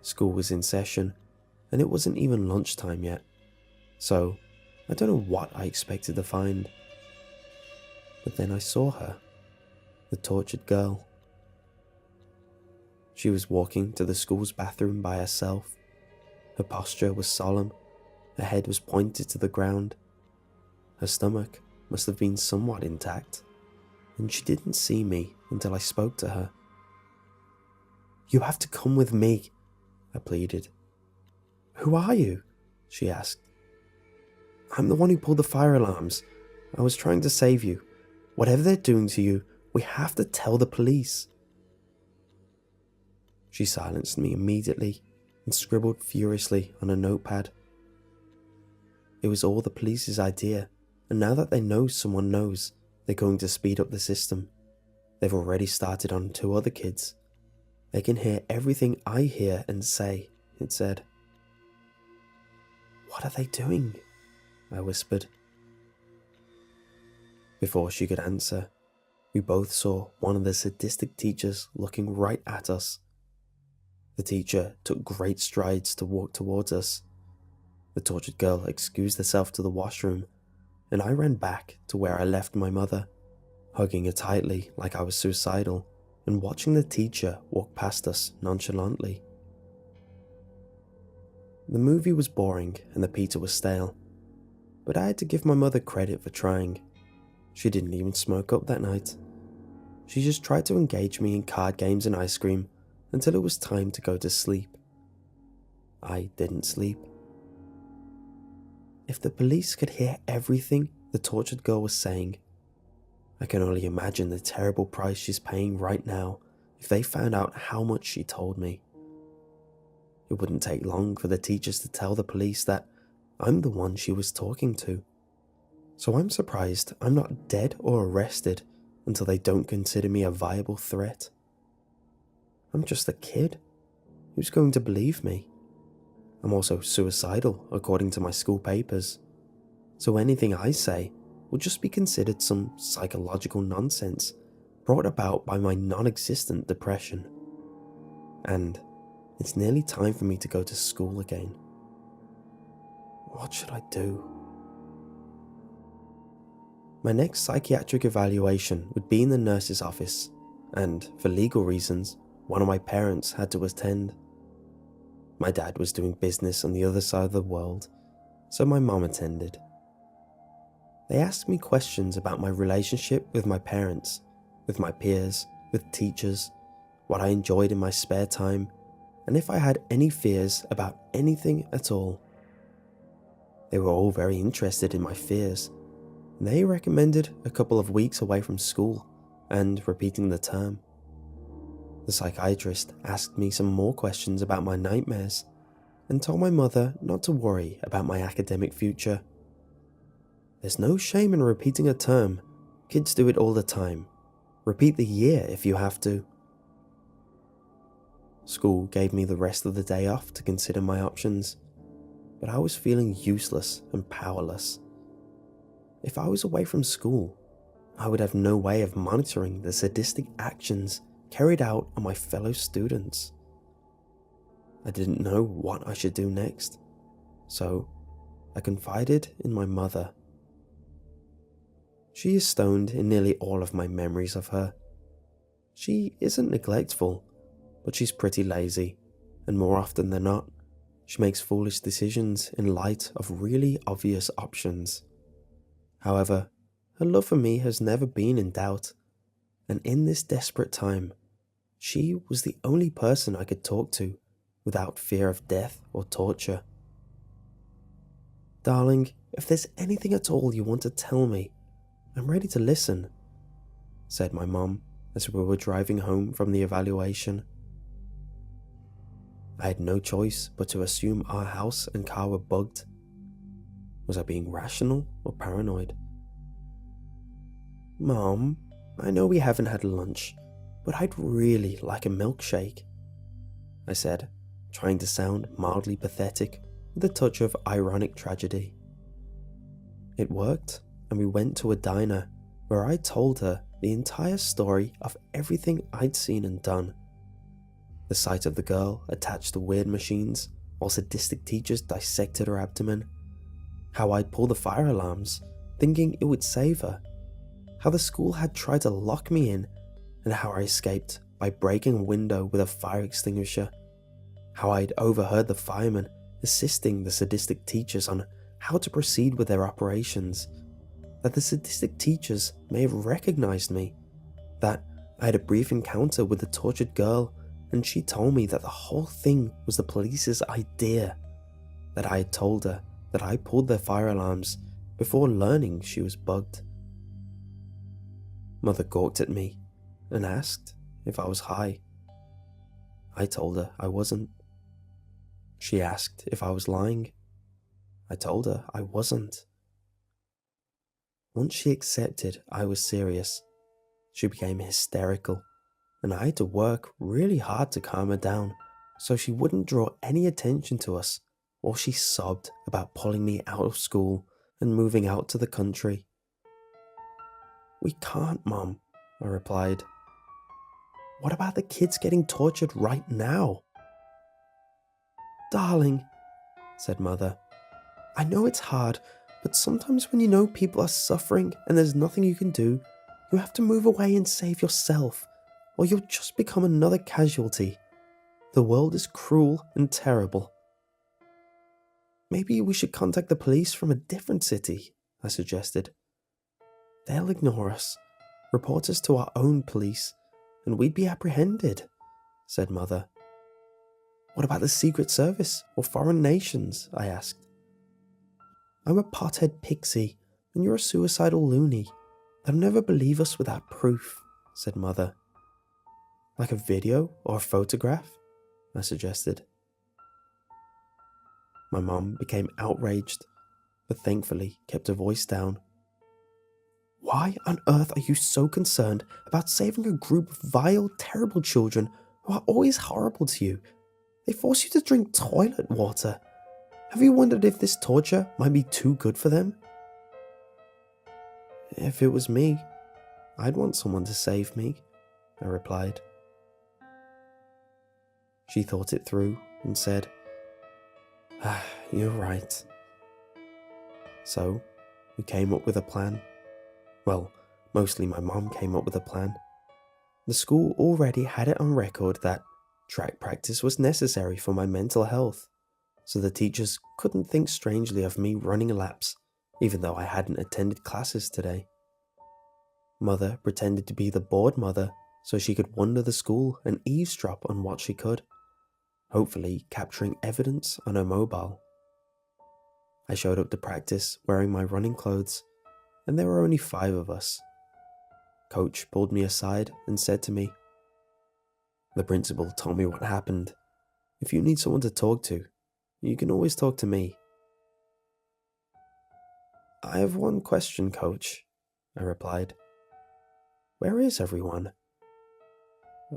School was in session, and it wasn't even lunchtime yet, so I don't know what I expected to find. But then I saw her, the tortured girl. She was walking to the school's bathroom by herself. Her posture was solemn, her head was pointed to the ground. Her stomach must have been somewhat intact, and she didn't see me until I spoke to her. "You have to come with me," I pleaded. "Who are you?" she asked. "I'm the one who pulled the fire alarms. I was trying to save you. Whatever they're doing to you, we have to tell the police." She silenced me immediately and scribbled furiously on a notepad. It was all the police's idea, and now that they know someone knows, they're going to speed up the system. They've already started on 2 other kids. They can hear everything I hear and say, it said. "What are they doing?" I whispered. Before she could answer, we both saw one of the sadistic teachers looking right at us. The teacher took great strides to walk towards us. The tortured girl excused herself to the washroom, and I ran back to where I left my mother, hugging her tightly like I was suicidal, and watching the teacher walk past us nonchalantly. The movie was boring and the pizza was stale, but I had to give my mother credit for trying. She didn't even smoke up that night. She just tried to engage me in card games and ice cream until it was time to go to sleep. I didn't sleep. If the police could hear everything the tortured girl was saying, I can only imagine the terrible price she's paying right now if they found out how much she told me. It wouldn't take long for the teachers to tell the police that I'm the one she was talking to. So I'm surprised I'm not dead or arrested until they don't consider me a viable threat. I'm just a kid. Who's going to believe me? I'm also suicidal according to my school papers. So anything I say will just be considered some psychological nonsense brought about by my non-existent depression. And it's nearly time for me to go to school again. What should I do? My next psychiatric evaluation would be in the nurse's office, and for legal reasons, one of my parents had to attend. My dad was doing business on the other side of the world, so my mom attended. They asked me questions about my relationship with my parents, with my peers, with teachers, what I enjoyed in my spare time, and if I had any fears about anything at all. They were all very interested in my fears, and they recommended a couple of weeks away from school and repeating the term. The psychiatrist asked me some more questions about my nightmares and told my mother not to worry about my academic future. There's no shame in repeating a term. Kids do it all the time. Repeat the year if you have to. School gave me the rest of the day off to consider my options, but I was feeling useless and powerless. If I was away from school, I would have no way of monitoring the sadistic actions carried out on my fellow students. I didn't know what I should do next, so I confided in my mother. She is stoned in nearly all of my memories of her. She isn't neglectful, but she's pretty lazy, and more often than not, she makes foolish decisions in light of really obvious options. However, her love for me has never been in doubt, and in this desperate time, she was the only person I could talk to without fear of death or torture. "Darling, if there's anything at all you want to tell me, I'm ready to listen," said my mom as we were driving home from the evaluation. I had no choice but to assume our house and car were bugged. Was I being rational or paranoid? "Mom, I know we haven't had lunch, but I'd really like a milkshake," I said, trying to sound mildly pathetic with a touch of ironic tragedy. It worked, and we went to a diner where I told her the entire story of everything I'd seen and done. The sight of the girl attached to weird machines while sadistic teachers dissected her abdomen. How I'd pull the fire alarms, thinking it would save her. How the school had tried to lock me in, and how I escaped by breaking a window with a fire extinguisher. How I'd overheard the firemen assisting the sadistic teachers on how to proceed with their operations. That the sadistic teachers may have recognized me. That I had a brief encounter with the tortured girl, and she told me that the whole thing was the police's idea. That I had told her that I pulled their fire alarms before learning she was bugged. Mother gawked at me and asked if I was high. I told her I wasn't. She asked if I was lying. I told her I wasn't. Once she accepted I was serious, she became hysterical, and I had to work really hard to calm her down so she wouldn't draw any attention to us while she sobbed about pulling me out of school and moving out to the country. "We can't, Mum," I replied. "What about the kids getting tortured right now?" "Darling," said Mother, "I know it's hard, but sometimes when you know people are suffering and there's nothing you can do, you have to move away and save yourself, or you'll just become another casualty. The world is cruel and terrible." "Maybe we should contact the police from a different city," I suggested. "They'll ignore us, report us to our own police, and we'd be apprehended," said Mother. "What about the Secret Service or foreign nations?" I asked. "I'm a pothead pixie, and you're a suicidal loony. They'll never believe us without proof," said Mother. "Like a video or a photograph?" I suggested. My mom became outraged, but thankfully kept her voice down. "Why on earth are you so concerned about saving a group of vile, terrible children who are always horrible to you? They force you to drink toilet water. Have you wondered if this torture might be too good for them?" "If it was me, I'd want someone to save me," I replied. She thought it through and said, "You're right." So, we came up with a plan. Well, mostly my mom came up with a plan. The school already had it on record that track practice was necessary for my mental health, so the teachers couldn't think strangely of me running laps, even though I hadn't attended classes today. Mother pretended to be the bored mother so she could wander the school and eavesdrop on what she could, hopefully capturing evidence on her mobile. I showed up to practice wearing my running clothes, and there were only 5 of us. Coach pulled me aside and said to me, "The principal told me what happened. If you need someone to talk to, you can always talk to me." "I have one question, Coach," I replied. "Where is everyone?"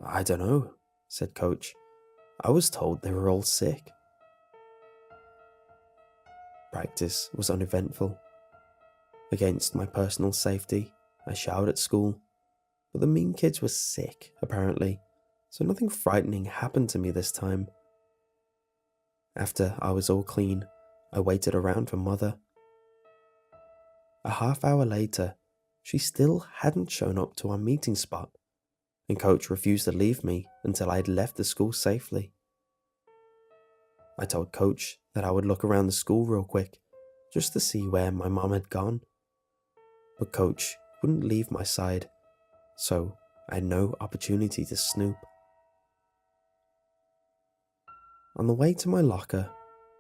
"I don't know," said Coach. "I was told they were all sick." Practice was uneventful. Against my personal safety, I showered at school, but the mean kids were sick, apparently, so nothing frightening happened to me this time. After I was all clean, I waited around for Mother. A half-hour later, she still hadn't shown up to our meeting spot, and Coach refused to leave me until I had left the school safely. I told Coach that I would look around the school real quick, just to see where my mom had gone. But Coach wouldn't leave my side, so I had no opportunity to snoop. On the way to my locker,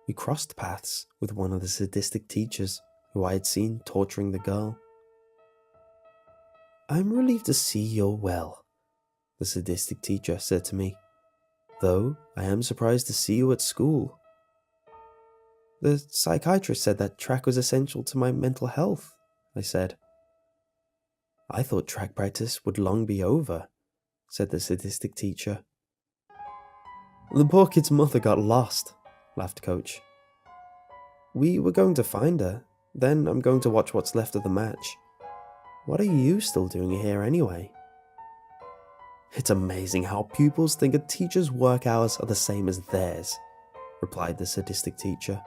we crossed paths with one of the sadistic teachers who I had seen torturing the girl. "I'm relieved to see you're well," the sadistic teacher said to me, "though I am surprised to see you at school." "The psychiatrist said that track was essential to my mental health," I said. "I thought track practice would long be over," said the sadistic teacher. "The poor kid's mother got lost," laughed Coach. "We were going to find her, then I'm going to watch what's left of the match. What are you still doing here anyway?" "It's amazing how pupils think a teacher's work hours are the same as theirs," replied the sadistic teacher,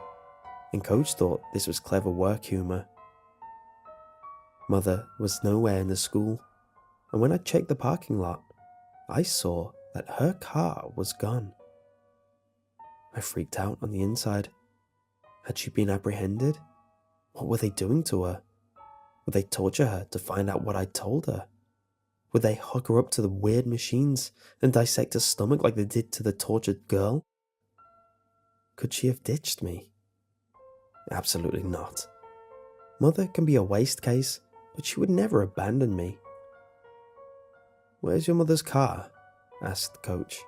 and Coach thought this was clever work humour. Mother was nowhere in the school, and when I checked the parking lot, I saw that her car was gone. I freaked out on the inside. Had she been apprehended? What were they doing to her? Would they torture her to find out what I'd told her? Would they hook her up to the weird machines and dissect her stomach like they did to the tortured girl? Could she have ditched me? Absolutely not. Mother can be a waste case, but she would never abandon me. "Where's your mother's car?" asked Coach.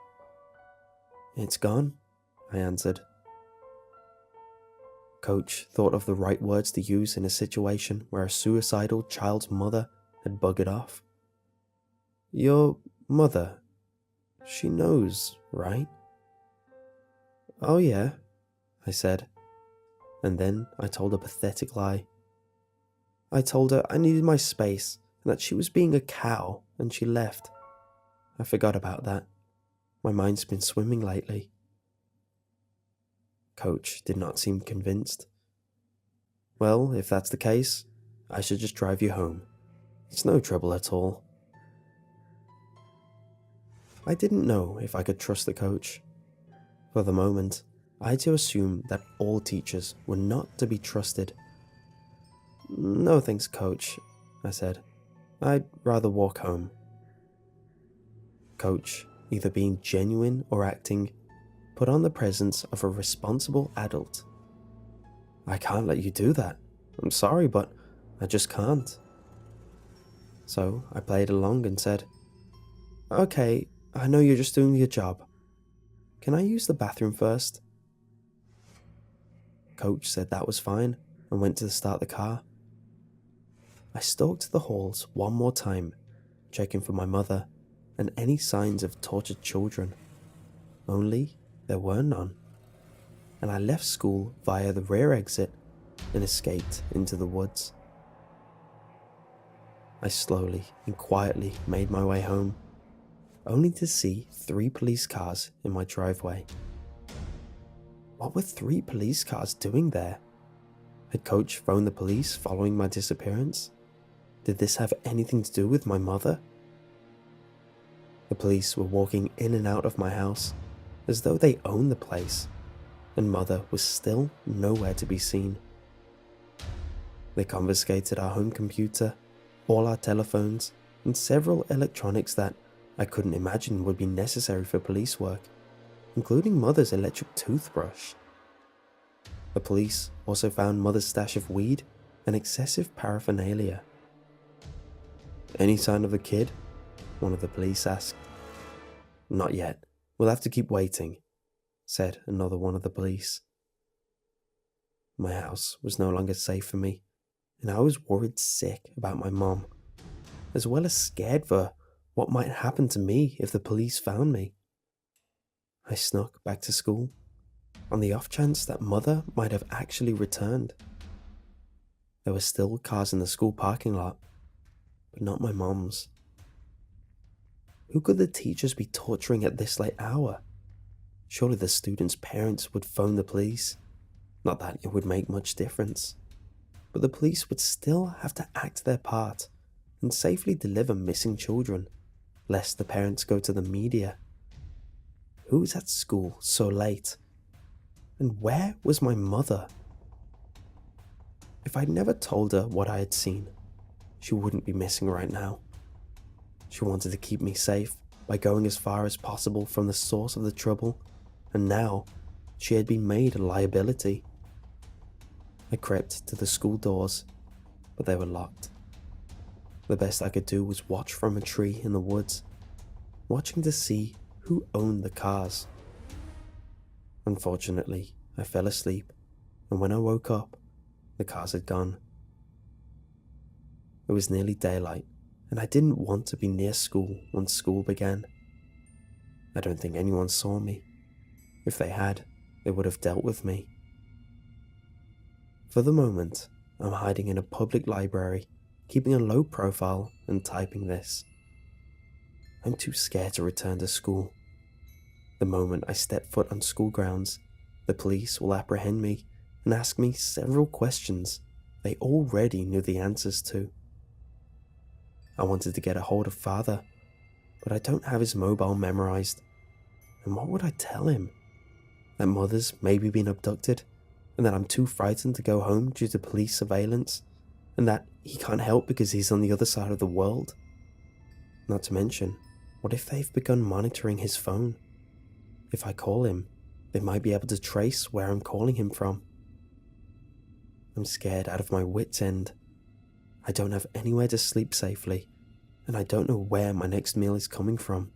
"It's gone," I answered. Coach thought of the right words to use in a situation where a suicidal child's mother had buggered off. "Your mother, she knows, right?" "Oh yeah," I said, and then I told a pathetic lie. I told her I needed my space and that she was being a cow and she left. I forgot about that. My mind's been swimming lately. Coach did not seem convinced. "Well, if that's the case, I should just drive you home. It's no trouble at all." I didn't know if I could trust the coach. For the moment, I had to assume that all teachers were not to be trusted. "No thanks, Coach," I said. "I'd rather walk home." Coach, either being genuine or acting, put on the presence of a responsible adult. "I can't let you do that. I'm sorry, but I just can't." So I played along and said, "Okay, I know you're just doing your job. Can I use the bathroom first?" Coach said that was fine and went to start the car. I stalked the halls one more time, checking for my mother and any signs of tortured children. Only there were none, and I left school via the rear exit and escaped into the woods. I slowly and quietly made my way home, only to see 3 police cars in my driveway. What were 3 police cars doing there? Had Coach phoned the police following my disappearance? Did this have anything to do with my mother? The police were walking in and out of my house as though they owned the place, and Mother was still nowhere to be seen. They confiscated our home computer, all our telephones, and several electronics that I couldn't imagine would be necessary for police work, including Mother's electric toothbrush. The police also found Mother's stash of weed and excessive paraphernalia. "Any sign of the kid?" one of the police asked. "Not yet. We'll have to keep waiting," said another one of the police. My house was no longer safe for me, and I was worried sick about my mom, as well as scared for what might happen to me if the police found me. I snuck back to school, on the off chance that Mother might have actually returned. There were still cars in the school parking lot, but not my mom's. Who could the teachers be torturing at this late hour? Surely the students' parents would phone the police. Not that it would make much difference, but the police would still have to act their part and safely deliver missing children, lest the parents go to the media. Who was at school so late? And where was my mother? If I'd never told her what I had seen, she wouldn't be missing right now. She wanted to keep me safe by going as far as possible from the source of the trouble, and now she had been made a liability. I crept to the school doors, but they were locked. The best I could do was watch from a tree in the woods, watching to see who owned the cars. Unfortunately, I fell asleep, and when I woke up, the cars had gone. It was nearly daylight, and I didn't want to be near school when school began. I don't think anyone saw me. If they had, they would have dealt with me. For the moment, I'm hiding in a public library, keeping a low profile and typing this. I'm too scared to return to school. The moment I step foot on school grounds, the police will apprehend me and ask me several questions they already knew the answers to. I wanted to get a hold of Father, but I don't have his mobile memorized. And what would I tell him? That Mother's maybe been abducted, and that I'm too frightened to go home due to police surveillance, and that he can't help because he's on the other side of the world? Not to mention, what if they've begun monitoring his phone? If I call him, they might be able to trace where I'm calling him from. I'm scared out of my wits' end. I don't have anywhere to sleep safely, and I don't know where my next meal is coming from.